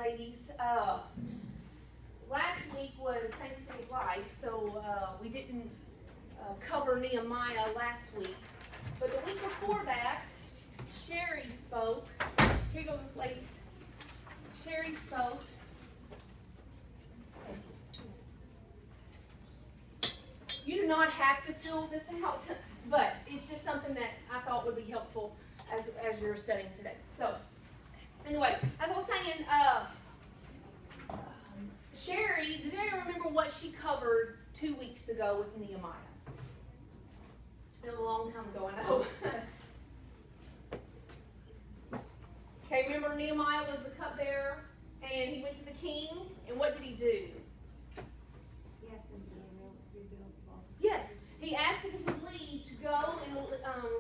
ladies. Last week was Sanctity of Life, so we didn't cover Nehemiah last week. But the week before that, Sherry spoke. Here you go, ladies. Sherry spoke. You do not have to fill this out, but it's just something that I thought would be helpful as you're studying today. So, anyway, as I was saying, Sherry, does anybody remember what she covered 2 weeks ago with Nehemiah? It was a long time ago, I know. Okay, remember Nehemiah was the cupbearer, and he went to the king, and what did he do? Yes, he asked if he could leave to go and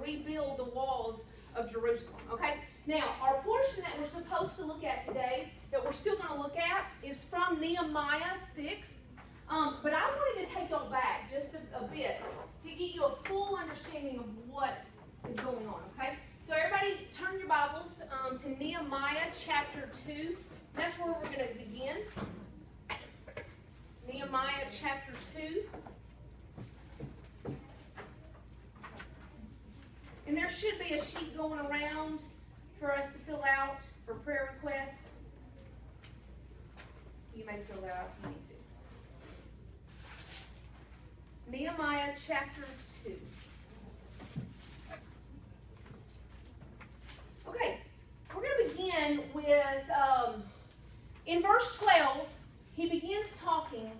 rebuild the walls of Jerusalem. Okay, now our portion that we're supposed to look at today, that we're still going to look at, is from Nehemiah 6. But I wanted to take y'all back just a bit to get you a full understanding of what is going on. Okay, so everybody turn your Bibles to Nehemiah chapter 2. That's where we're going to begin. Nehemiah chapter 2. And there should be a sheet going around for us to fill out for prayer requests. You may fill that out if you need to. Nehemiah chapter 2. Okay, we're going to begin with, in verse 12, he begins talking,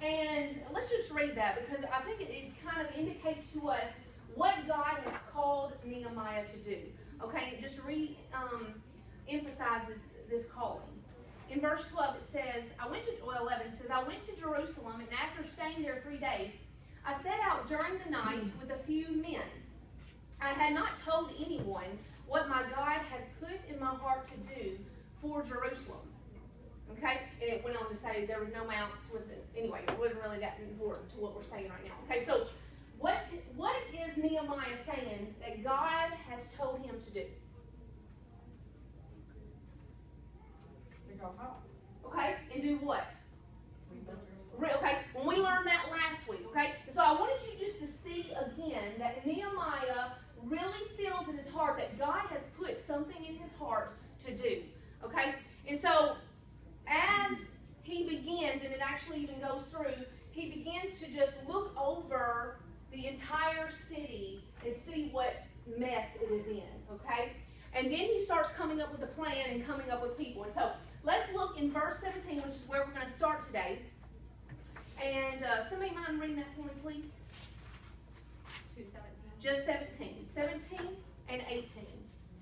and let's just read that because I think it kind of indicates to us what God has called Nehemiah to do. Okay, it just emphasizes this calling. In verse 12 it says, 11 it says, I went to Jerusalem, and after staying there 3 days, I set out during the night with a few men. I had not told anyone what my God had put in my heart to do for Jerusalem. Okay, and it went on to say there were no mounts with it. Anyway, it wasn't really that important to what we're saying right now. Okay, so what is Nehemiah saying that God has told him to do? To go home. Okay, and do what? Rebuild Jerusalem. Okay, when we learned that last week, okay? So I wanted you just to see again that Nehemiah really feels in his heart that God has put something in his heart to do, okay? And so as he begins, and it actually even goes through, he begins to just look over the entire city and see what mess it is in, okay? And then he starts coming up with a plan and coming up with people. And so let's look in verse 17, which is where we're going to start today. And somebody mind reading that for me, please? 2:17. Just 17. 17 and 18.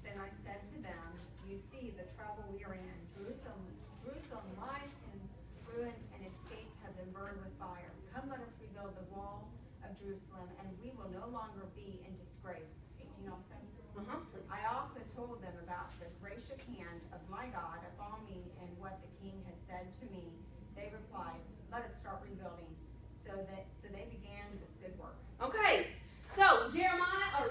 Then I said to them, you see the trouble we are in. Jerusalem lies in ruins, and its gates have been burned with fire. Come, let us rebuild the wall of Jerusalem, and we will no longer be in disgrace. 18 also. Please. I also told them about the gracious hand of my God upon me and what the king had said to me. They replied, let us start rebuilding. So they began this good work. Okay, so Jeremiah,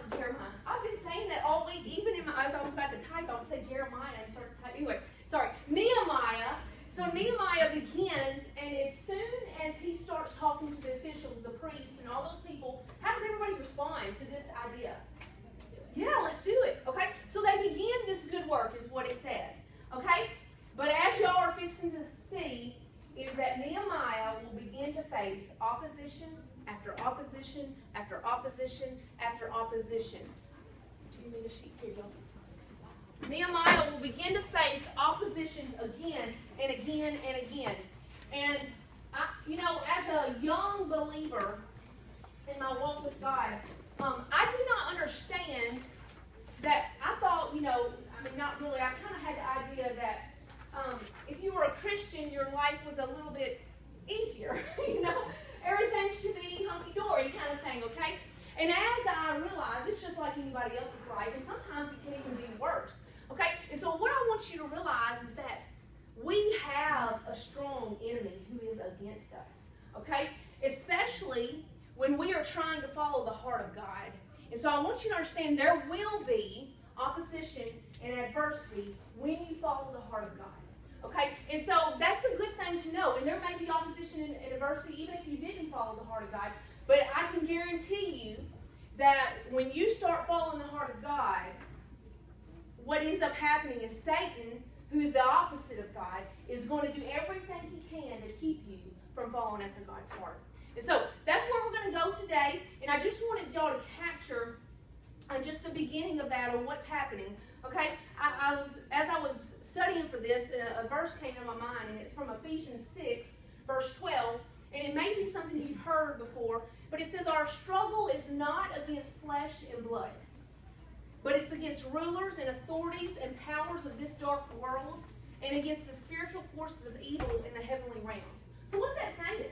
I've been saying that all week, even as I was about to type, I would say Jeremiah and start to type. Anyway, sorry, Nehemiah. So Nehemiah begins, and as soon as he starts talking to the officials, the priests, and all those people, how does everybody respond to this idea? Yeah, let's do it. Okay, so they begin this good work, is what it says. Okay, but as y'all are fixing to see, is that Nehemiah will begin to face opposition after opposition after opposition after opposition. Do you need a sheet here, y'all? Nehemiah will begin to face oppositions again and again and again. And, as a young believer in my walk with God, I did not understand that. I thought, not really. I kind of had the idea that if you were a Christian, your life was a little bit easier. Everything should be hunky-dory kind of thing, okay? And as I realized, it's just like anybody else's life, and sometimes it can even be worse, okay? And so what I want you to realize is that we have a strong enemy who is against us, okay? Especially when we are trying to follow the heart of God. And so I want you to understand there will be opposition and adversity when you follow the heart of God. Okay? And so that's a good thing to know. And there may be opposition and adversity even if you didn't follow the heart of God. But I can guarantee you that when you start following the heart of God, what ends up happening is Satan, who is the opposite of God, is going to do everything he can to keep you from following after God's heart. And so that's where we're going to go today. And I just wanted y'all to capture just the beginning of that, or what's happening. Okay, as I was studying for this, a verse came to my mind, and it's from Ephesians 6, verse 12. And it may be something you've heard before, but it says, our struggle is not against flesh and blood, but it's against rulers and authorities and powers of this dark world, and against the spiritual forces of evil in the heavenly realms. So what's that saying?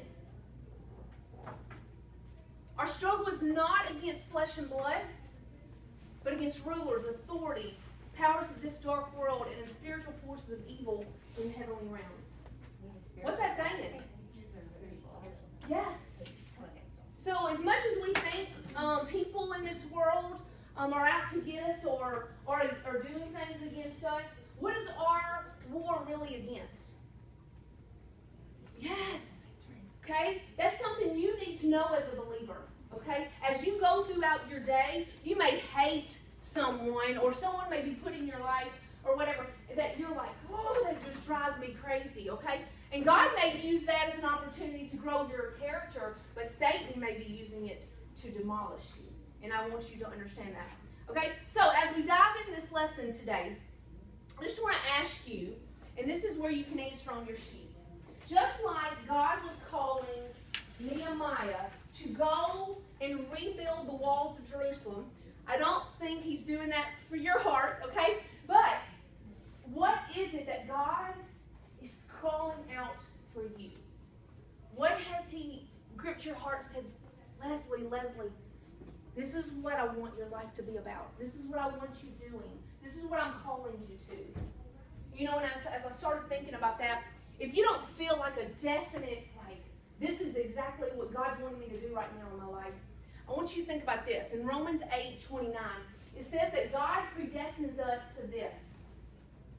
Our struggle is not against flesh and blood, but against rulers, authorities, powers of this dark world, and spiritual forces of evil in the heavenly realms. What's that saying? Yes. So as much as we think people in this world are out to get us or are doing things against us, what is our war really against? Yes. Okay? That's something you need to know as a believer. Okay? As you go throughout your day, you may hate someone, or someone may be put in your life or whatever that you're like, oh, that just drives me crazy. Okay? And God may use that as an opportunity to grow your character, but Satan may be using it to demolish you. And I want you to understand that. Okay? So as we dive into this lesson today, I just want to ask you, and this is where you can answer on your sheet. Just like God was calling Nehemiah to go and rebuild the walls of Jerusalem, I don't think he's doing that for your heart, okay? But what is it that God is calling out for you? What has he gripped your heart and said, Leslie, this is what I want your life to be about. This is what I want you doing. This is what I'm calling you to. You know, and as I started thinking about that, if you don't feel like a definite, like, this is exactly what God's wanting me to do right now in my life, I want you to think about this. In Romans 8:29, it says that God predestines us to this,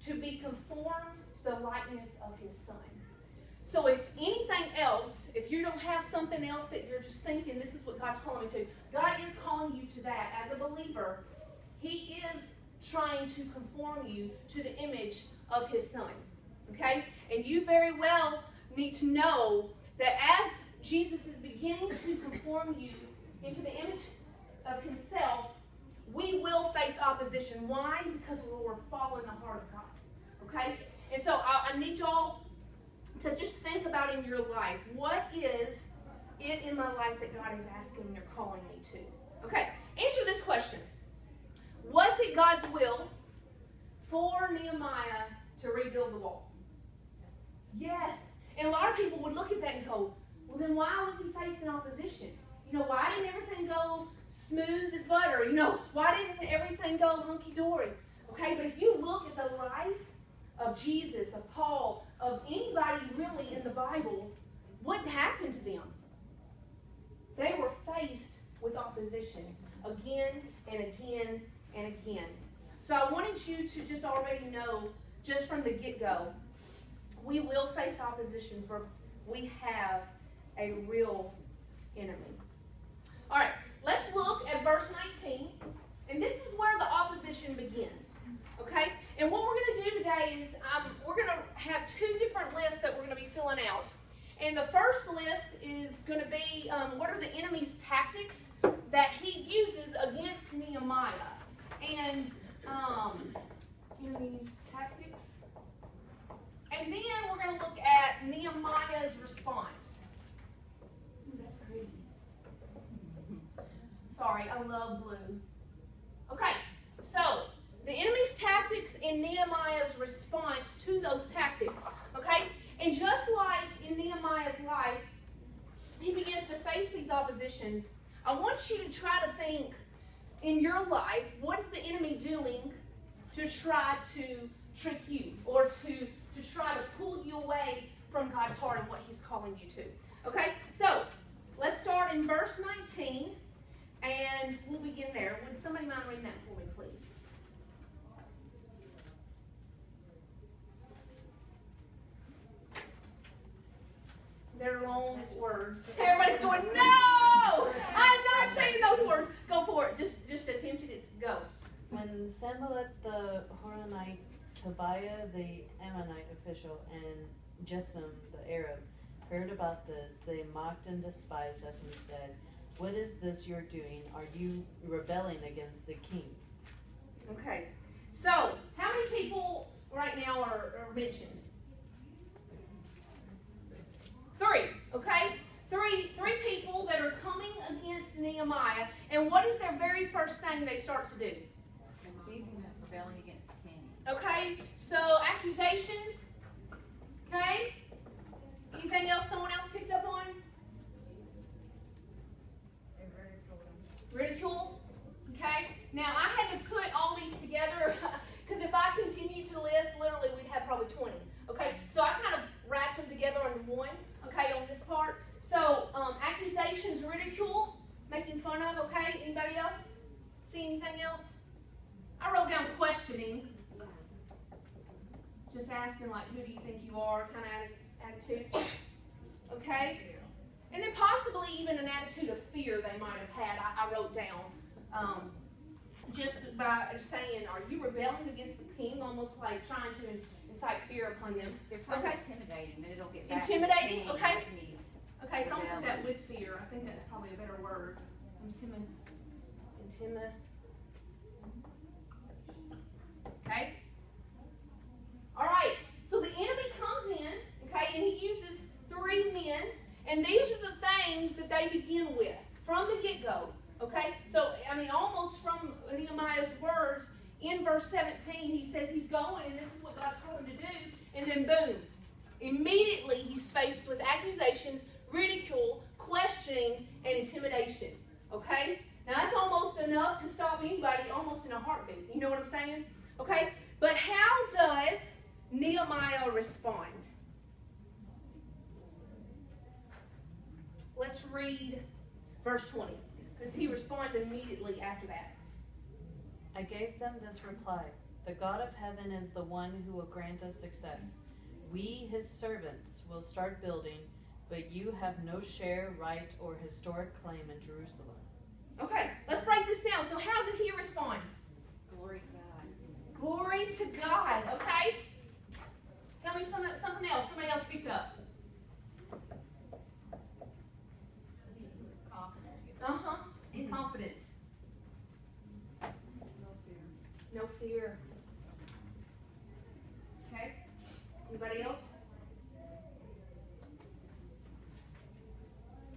to be conformed to the likeness of his Son. So if anything else, if you don't have something else that you're just thinking, this is what God's calling me to, God is calling you to that. As a believer, he is trying to conform you to the image of his Son. Okay? And you very well need to know that as Jesus is beginning to conform you into the image of himself, we will face opposition. Why? Because we're following the heart of God. Okay? And so I need y'all to just think about in your life, what is it in my life that God is asking me or calling me to? Okay, answer this question. Was it God's will for Nehemiah to rebuild the wall? Yes. And a lot of people would look at that and go, well, then why was he facing opposition? You know, why didn't everything go smooth as butter? You know, why didn't everything go hunky-dory? Okay, but if you look at the life of Jesus, of Paul, of anybody really in the Bible, what happened to them? They were faced with opposition again and again and again. So I wanted you to just already know, just from the get-go, we will face opposition, for we have a real enemy. All right, let's look at verse 19. And this is where the opposition begins. Okay? And what we're going to do today is we're going to have two different lists that we're going to be filling out. And the first list is going to be what are the enemy's tactics that he uses against Nehemiah. And enemy's tactics. And then we're going to look at Nehemiah's response. Ooh, that's pretty. Sorry, I love blue. Okay, so the enemy's tactics and Nehemiah's response to those tactics. Okay, and just like in Nehemiah's life, he begins to face these oppositions. I want you to try to think in your life, what is the enemy doing to try to trick you or to try to pull you away from God's heart and what he's calling you to. Okay, so let's start in verse 19 and we'll begin there. Would somebody mind reading that for me, please? They're long words. Everybody's going, no! I'm not saying those words. Go for it. Just attempt it. Go. When Sanballat the Horonite, Tobiah the Ammonite official, and Gesem the Arab heard about this, they mocked and despised us and said, "What is this you're doing? Are you rebelling against the king?" Okay. So, how many people right now are mentioned? 3. Okay? Three people that are coming against Nehemiah. And what is their very first thing they start to do? Accusing him of rebelling against the king. Okay? So, accusations. Okay? Anything else someone else picked up on? Ridicule. Okay? Now, I had to put all these together because if I continue to list, literally we'd have probably 20. Okay? So I kind of wrapped them together into one, okay, on this part. So, accusations, ridicule, making fun of, okay? Anybody else? See anything else? I wrote down questioning. Just asking, like, who do you think you are, kind of attitude. Okay? And then possibly even an attitude of fear they might have had. I wrote down. Just by saying, are you rebelling against the king? Almost like trying to incite fear upon them. They're trying to intimidate him, then it'll get back Intimidating, to the king okay. if he's Okay, so I'm going to put that rebelling. with fear. I think that's probably a better word. Okay? All right. So the enemy comes in, okay, and he uses 3 men, and these are the things that they begin with from the get-go. Okay? So, I mean, almost from Nehemiah's words, in verse 17, he says he's going, and this is what God told him to do, and then boom. Immediately, he's faced with accusations, ridicule, questioning, and intimidation. Okay? Now, that's almost enough to stop anybody almost in a heartbeat. You know what I'm saying? Okay? But how does Nehemiah respond? Let's read verse 20, because he responds immediately after that. I gave them this reply: "The God of heaven is the one who will grant us success. We, his servants, will start building, but you have no share, right, or historic claim in Jerusalem." Okay, let's break this down. So how did he respond? Glory to God. Glory to God, okay? Tell me something else somebody else picked up. He was confident. Uh-huh. Confident. No fear. Okay. Anybody else?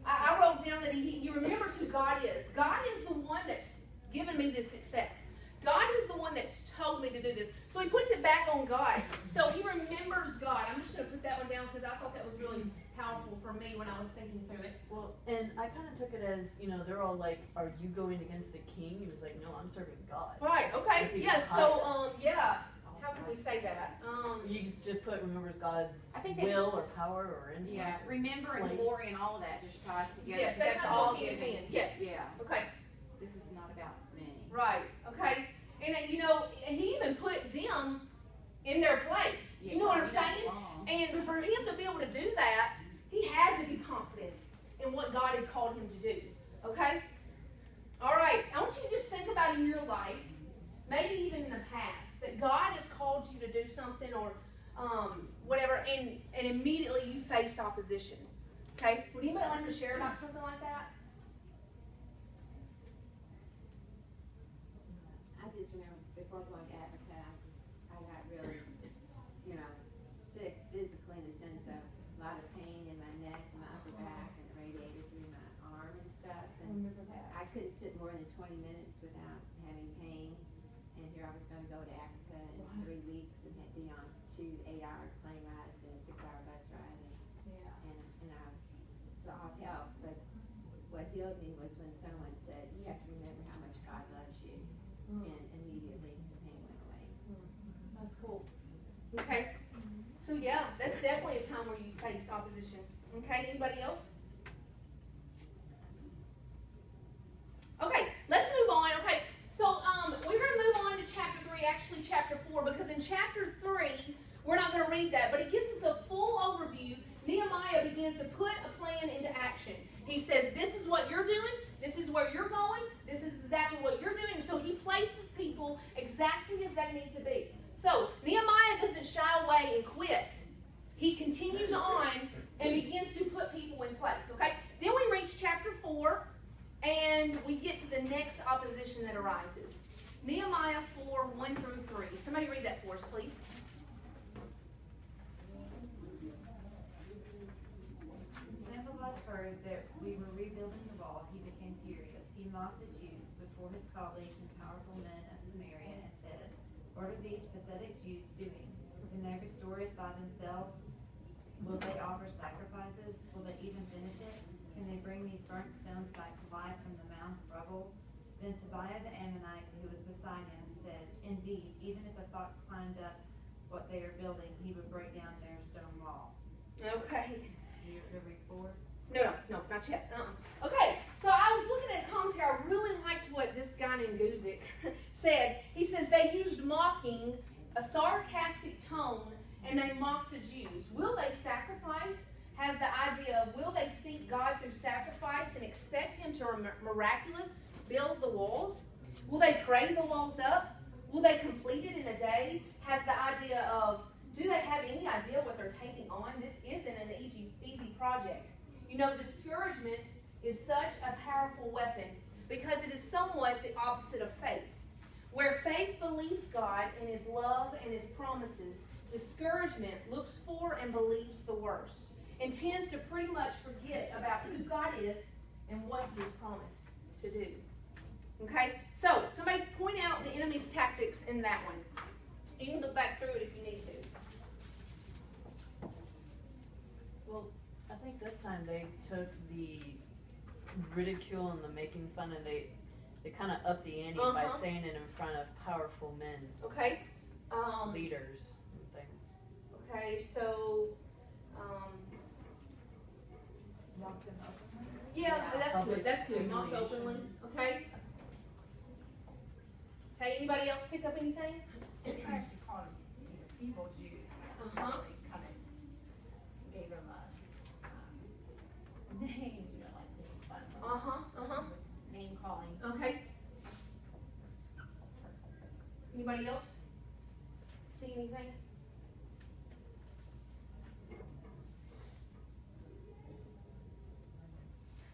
I wrote down that he remembers who God is. God is the one that's given me this success. God is the one that's told me to do this. So he puts it back on God. So he remembers God. I'm just going to put that one down because I thought that was really powerful for me when I was thinking through it. Well, and I kind of took it as, they're all like, "Are you going against the king?" He was like, "No, I'm serving God." Right, okay. That's even Yeah, so, how can we say that? You just put remembers God's I think they will or power or influence. Yeah, remember and place. glory and all of that just ties together. Yes, that's that's all all hand in given. hand. Yes. Yeah. Okay, This is not about me. right, okay. And, he even put them in their place. Yeah, You know what I'm you're not saying? wrong. And for him to be able to do that, he had to be confident in what God had called him to do. Okay? All right. I want you to just think about in your life, maybe even in the past, that God has called you to do something or whatever, and immediately you faced opposition. Okay? Would anybody like to share about something like that? I just remember before going to Africa, I got really, sick physically in the sense of a lot of pain in my neck, and my upper back, and it radiated through my arm and stuff. And I couldn't sit more than 20 minutes without having pain. And here I was going to go to Africa in 3 weeks and be on 2 8-hour plane rides and a 6-hour bus ride. And I sought help, but what healed me was when someone said, "You have to remember how much God loves you." And immediately the pain went away. That's cool. Okay. So yeah, that's definitely a time where you faced opposition. Okay, anybody else? Okay, let's move on. Okay, so we're going to move on to chapter 3, actually chapter 4, because in chapter 3, we're not going to read that, but it gives us a full overview. Nehemiah begins to put plan into action. He says, this is what you're doing, this is where you're going, this is exactly what you're doing. So he places people exactly as they need to be. So Nehemiah doesn't shy away and quit. He continues on and begins to put people in place. Okay? Then we reach chapter 4, and we get to the next opposition that arises. Nehemiah 4, 1 through 3. Somebody read that for us, please. Sanballat heard that we were rebuilding the wall. He became furious. He mocked the Jews before his colleagues and powerful men of Samaria and said, "What are these pathetic Jews doing? Can they restore it by themselves? Will they offer sacrifices? Will they even finish it? Can they bring these burnt stones back to life from the mounds of rubble?" Then Tobiah the Ammonite, who was beside him, said, "Indeed, even if a fox climbed up what they are building, he would break down their stone wall." Okay. You read 4? No, not yet. Okay, so I was looking at a commentary. I really liked what this guy named Guzik said. He says they used mocking, a sarcastic tone, and they mocked the Jews. Will they sacrifice? Has the idea of will they seek God through sacrifice and expect Him to miraculous build the walls? Will they pray the walls up? Will they complete it in a day? Has the idea of do they have any idea what they're taking on? This isn't an easy project. You know, discouragement is such a powerful weapon because it is somewhat the opposite of faith. Where faith believes God and His love and His promises, discouragement looks for and believes the worst and tends to pretty much forget about who God is and what He has promised to do. Okay? So, somebody point out the enemy's tactics in that one. You can look back through it if you need to. Well, I think this time they took the ridicule and the making fun, and they kind of upped the ante by saying it in front of powerful men, Okay? leaders, and things. Okay, so, Mock them openly. yeah, that's good. That's good. Mocked humiliation. openly. Okay? Okay, anybody else pick up anything? I actually called them, evil Jews. Uh-huh. Actually, kind of gave them a name, like making fun of them. Name calling. Okay. Anybody else see anything?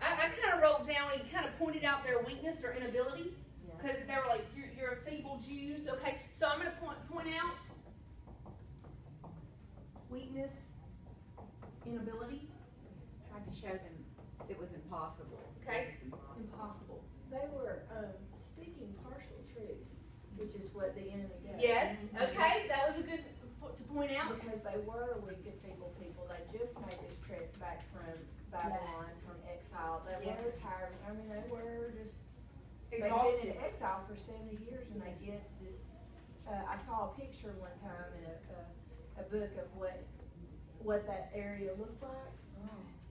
I kind of wrote down and kind of pointed out their weakness or inability because they were like, you're a feeble Jews. Okay, so I'm going to point out weakness, inability. Tried to show them it was impossible. Okay. It was impossible. Impossible. They were speaking partial truths, which is what the enemy does. Yes. Okay, that was a good to point out. Because they were weak and feeble people. They just made this trip back from Babylon, Yes. from exile. They Yes. were tired. I mean, they were just, they've Exhausted. been in exile for 70 years and they get this, I saw a picture one time in a book of what that area looked like.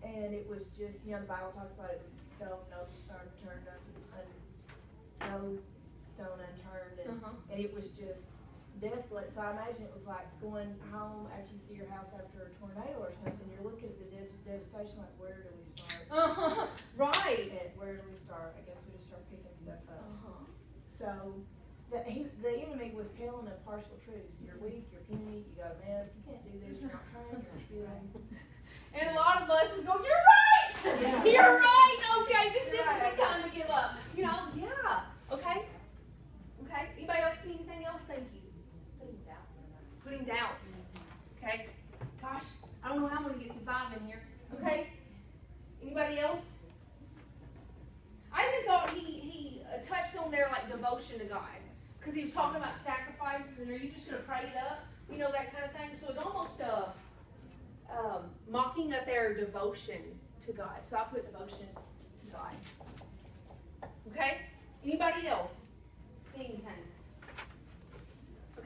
And it was just, you know, the Bible talks about it was the stone, no stone unturned, no stone unturned, and it was just desolate. So I imagine it was like going home after you see your house after a tornado or something. You're looking at the devastation, like where do we start? Right. And where do we start? I guess we just start picking stuff up. So the enemy was telling them partial truths. You're weak, you're puny, you got a mess, you can't do this, you're not trying, you're feeling. And a lot of us would go, you're right! Yeah. You're right! Okay, this You're isn't right, the time to give up. You know, yeah. Okay? Okay? Anybody else see anything else? Thank you. Putting doubts. Okay? Gosh, I don't know how I'm going to get to 5 in here. Okay? Anybody else? I even thought he touched on their like devotion to God. Because he was talking about sacrifices and are you just going to pray it up? You know, that kind of thing. So it's almost mocking at their devotion to God. So I put devotion to God. Okay? Anybody else see anything?